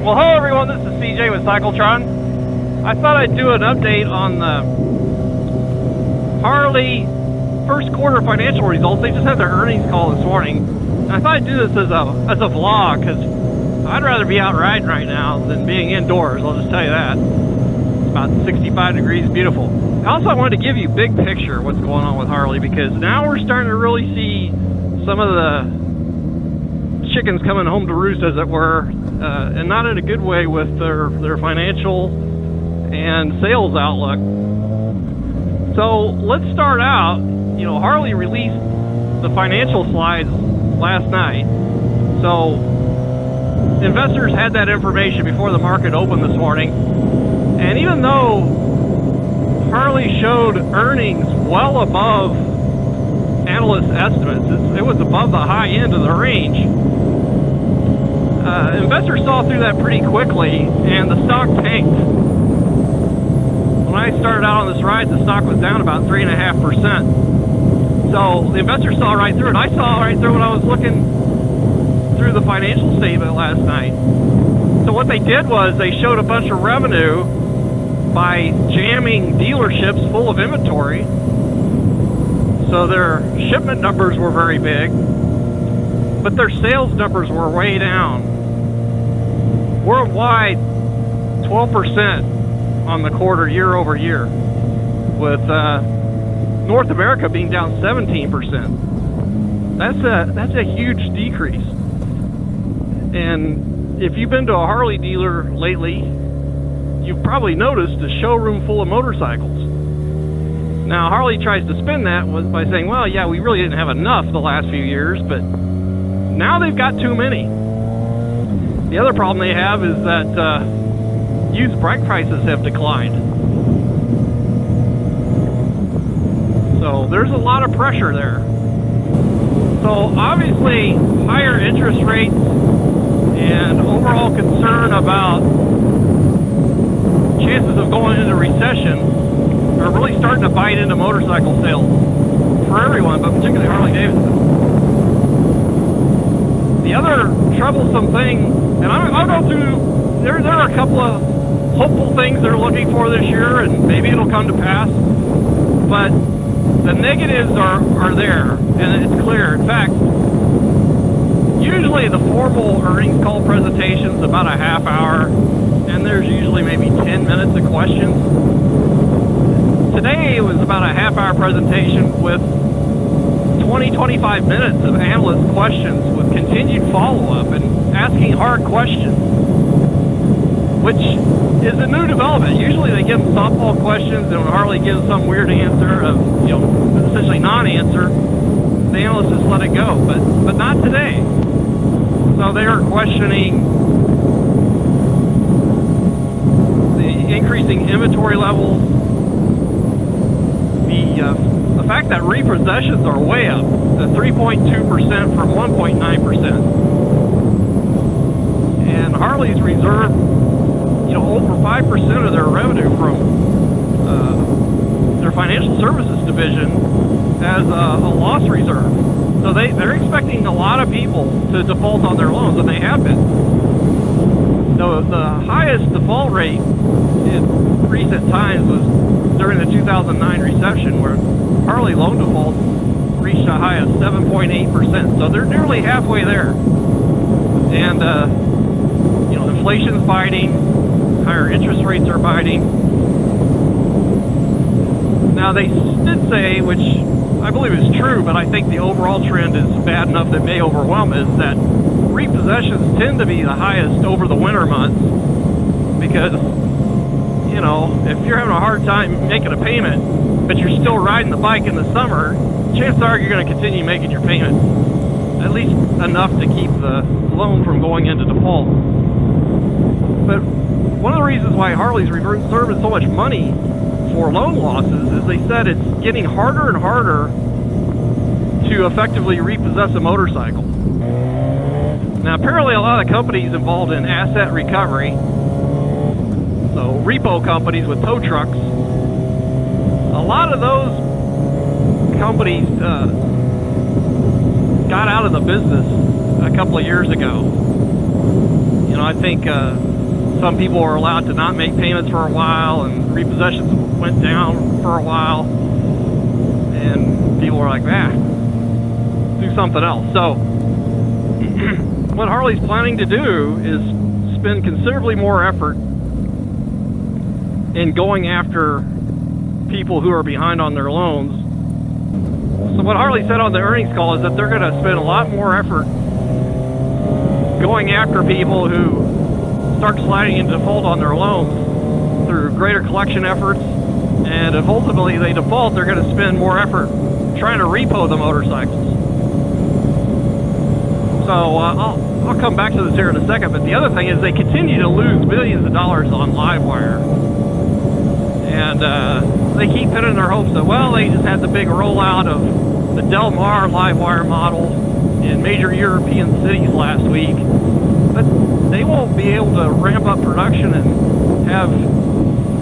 Well, hello everyone, this is CJ with Cycletron. I thought I'd do an update on the Harley first quarter financial results. They just had their earnings call this morning. And I thought I'd do this as a vlog, because I'd rather be out riding right now than being indoors, I'll just tell you that. It's about 65 degrees, beautiful. Also, I wanted to give you a big picture of what's going on with Harley, because now we're starting to really see some of the chickens coming home to roost, as it were, and not in a good way with their financial and sales outlook. So let's start out. You know, Harley released the financial slides last night, so investors had that information before the market opened this morning. And even though Harley showed earnings well above analyst estimates, it was above the high end of the range, investors saw through that pretty quickly, and the stock tanked. When I started out on this ride, the stock was down about 3.5%. So the investors saw right through it. I saw right through when I was looking through the financial statement last night. So what they did was they showed a bunch of revenue by jamming dealerships full of inventory. So their shipment numbers were very big, but their sales numbers were way down. Worldwide, 12% on the quarter year over year, with North America being down 17%. That's a huge decrease. And if you've been to a Harley dealer lately, you've probably noticed a showroom full of motorcycles. Now, Harley tries to spin that by saying, well, yeah, we really didn't have enough the last few years, but now they've got too many. The other problem they have is that used bike prices have declined. So there's a lot of pressure there. So obviously, higher interest rates and overall concern about chances of going into recession are really starting to bite into motorcycle sales for everyone, but particularly Harley Davidson. The other troublesome thing, and I'll go through, there are a couple of hopeful things they're looking for this year, and maybe it'll come to pass, but the negatives are there, and it's clear. In fact, usually the formal earnings call presentation is about a half hour, and there's usually maybe 10 minutes of questions. Today it was about a half hour presentation with 20-25 minutes of analyst questions with continued follow-up and asking hard questions, which is a new development. Usually they give them softball questions, and when Harley gives some weird answer of, essentially non-answer, the analysts just let it go, but not today. So they are questioning the increasing inventory levels, the fact that repossessions are way up to 3.2% from 1.9%. And Harley's reserved, over 5% of their revenue from their financial services division as a loss reserve. So they're expecting a lot of people to default on their loans, and they have been. So the highest default rate in recent times was during the 2009 recession, where Harley loan defaults reached a high of 7.8%. So they're nearly halfway there. And, inflation's biting, higher interest rates are biting. Now, they did say, which I believe is true, but I think the overall trend is bad enough that may overwhelm, is that repossessions tend to be the highest over the winter months, because if you're having a hard time making a payment, but you're still riding the bike in the summer, chances are you're going to continue making your payment, at least enough to keep the loan from going into default. But one of the reasons why Harley's reserving so much money for loan losses is they said it's getting harder and harder to effectively repossess a motorcycle. Now, apparently a lot of the companies involved in asset recovery, so repo companies with tow trucks, a lot of those companies got out of the business a couple of years ago. I think some people were allowed to not make payments for a while, and repossessions went down for a while, and people were like, do something else. So what Harley's planning to do is spend considerably more effort in going after people who are behind on their loans. So what Harley said on the earnings call is that they're going to spend a lot more effort going after people who start sliding into default on their loans through greater collection efforts, and if ultimately they default, they're going to spend more effort trying to repo the motorcycles. So I'll come back to this here in a second, but the other thing is they continue to lose millions of dollars on Livewire. And they keep pinning their hopes that, well, they just had the big rollout of the Del Mar Livewire model in major European cities last week, but they won't be able to ramp up production and have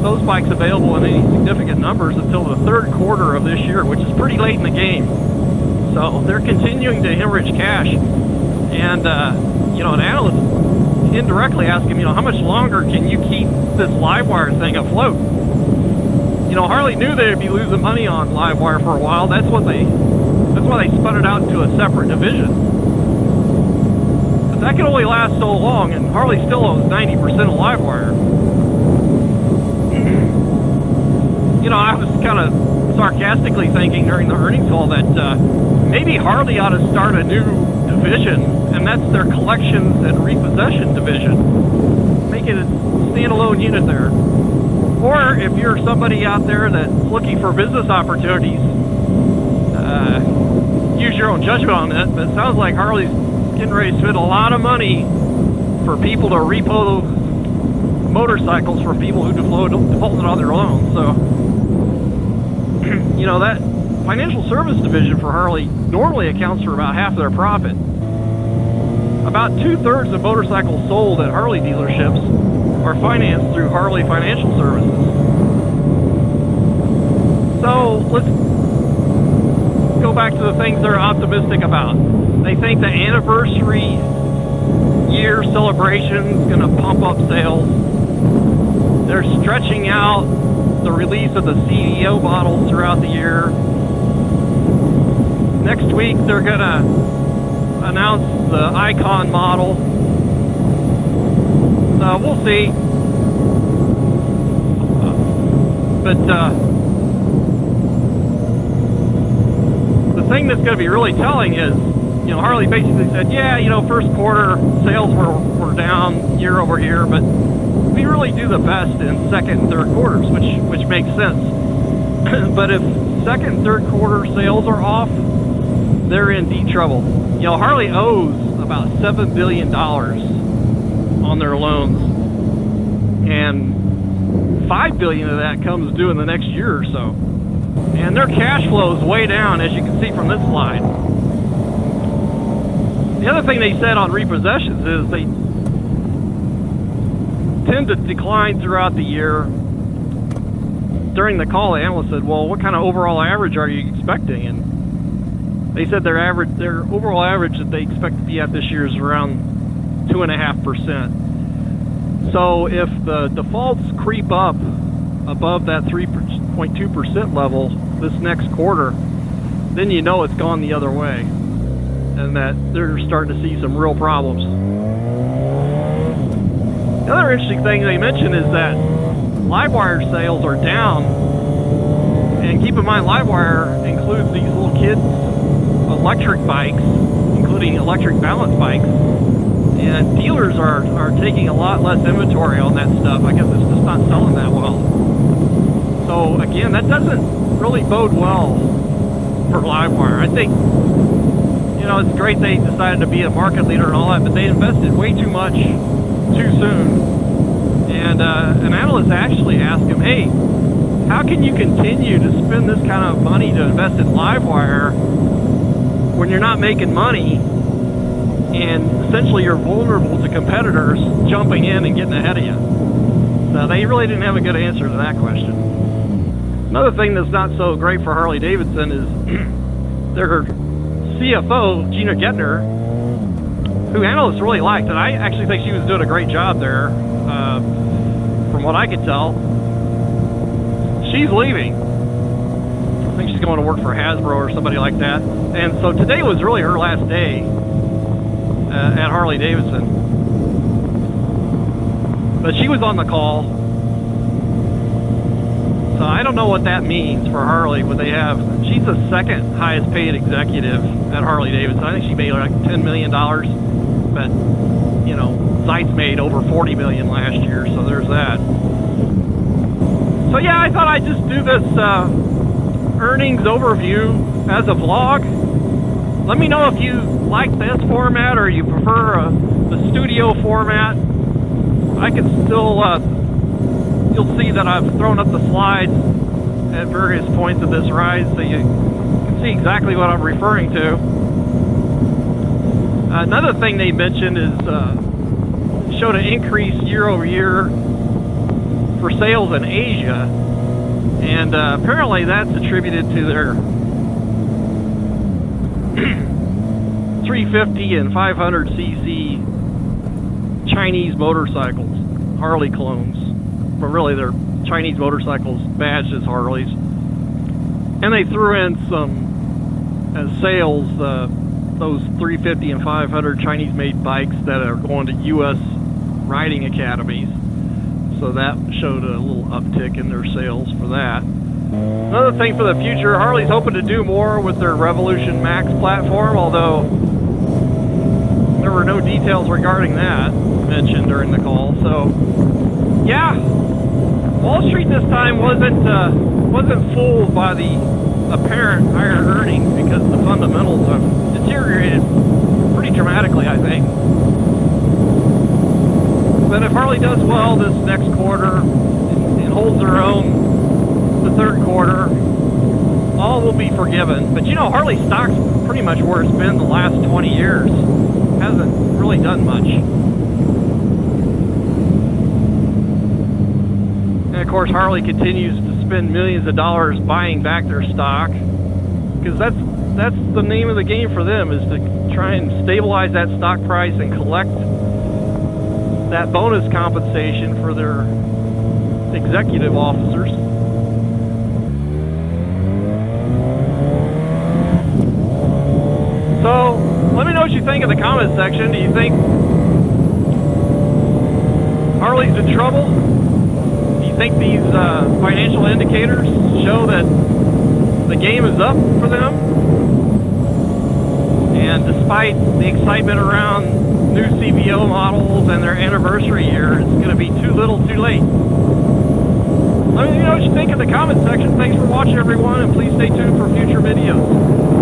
those bikes available in any significant numbers until the third quarter of this year, which is pretty late in the game. So they're continuing to hemorrhage cash. And, you know, an analyst indirectly asked him, you know, how much longer can you keep this Livewire thing afloat? You know, Harley knew they'd be losing money on Livewire for a while. That's why they spun it out into a separate division. But that can only last so long, and Harley still owns 90% of Livewire. You know, I was kind of sarcastically thinking during the earnings call that maybe Harley ought to start a new division, and that's their collections and repossession division. Make it a standalone unit there. Or if you're somebody out there that's looking for business opportunities, use your own judgment on it, but it sounds like Harley's getting ready to spend a lot of money for people to repo motorcycles for people who defaulted on their loans. So, you know, that financial service division for Harley normally accounts for about half of their profit. About 2/3 of motorcycles sold at Harley dealerships are financed through Harley Financial Services. So let's go back to the things they're optimistic about. They think the anniversary year celebration is going to pump up sales. They're stretching out the release of the CDO models throughout the year. Next week they're going to announce the Icon model. We'll see. But the thing that's going to be really telling is, you know, Harley basically said, yeah, you know, first quarter sales were down year over year, but we really do the best in second and third quarters, which makes sense. But if second and third quarter sales are off, they're in deep trouble. You know, Harley owes about $7 billion on their loans, and $5 billion of that comes due in the next year or so. And their cash flow is way down, as you can see from this slide. The other thing they said on repossessions is they tend to decline throughout the year. During the call, the analyst said, well, what kind of overall average are you expecting? And they said their overall average that they expect to be at this year is around 2.5%. So if the defaults creep up above that 3.2% level this next quarter, then you know it's gone the other way, and that they're starting to see some real problems. The other interesting thing they mentioned is that Livewire sales are down, and keep in mind Livewire includes these little kids electric bikes, including electric balance bikes, and dealers are taking a lot less inventory on that stuff. I guess it's just not selling that well. So again, that doesn't really bode well for Livewire. I think, you know, it's great they decided to be a market leader and all that, but they invested way too much too soon. And an analyst actually asked him, hey, how can you continue to spend this kind of money to invest in Livewire when you're not making money, and essentially you're vulnerable to competitors jumping in and getting ahead of you? So they really didn't have a good answer to that question. Another thing that's not so great for Harley Davidson is their CFO, Gina Gettner, who analysts really liked, and I actually think she was doing a great job there. from what I could tell, she's leaving. I think she's going to work for Hasbro or somebody like that. And so today was really her last day at Harley Davidson. But she was on the call. So I don't know what that means for Harley. What they have, she's the second highest paid executive at Harley Davidson. I think she made like $10 million. But, you know, Zeitz made over $40 million last year. So there's that. So yeah, I thought I'd just do this earnings overview as a vlog. Let me know if you like this format or you prefer the studio format. I can still, you'll see that I've thrown up the slides at various points of this ride so you can see exactly what I'm referring to. Another thing they mentioned is showed an increase year over year for sales in Asia, and apparently that's attributed to their 350 and 500cc Chinese motorcycles, Harley clones, but really they're Chinese motorcycles badged as Harleys. And they threw in some sales, those 350 and 500 Chinese-made bikes that are going to U.S. riding academies. So that showed a little uptick in their sales for that. Another thing for the future, Harley's hoping to do more with their Revolution Max platform, although there were no details regarding that mentioned during the call. So, yeah, Wall Street this time wasn't fooled by the apparent higher earnings because the fundamentals have deteriorated pretty dramatically, I think. But if Harley does well this next quarter and holds their own the third quarter, all will be forgiven. But you know, Harley stock's pretty much where it's been the last 20 years. Hasn't really done much. And of course, Harley continues to spend millions of dollars buying back their stock, because that's the name of the game for them, is to try and stabilize that stock price and collect that bonus compensation for their executive officers. So, let me know what you think in the comments section. Do you think Harley's in trouble? Do you think these financial indicators show that the game is up for them? And despite the excitement around new CVO models and their anniversary year, it's going to be too little too late. Let me know what you think in the comment section. Thanks for watching, everyone, and please stay tuned for future videos.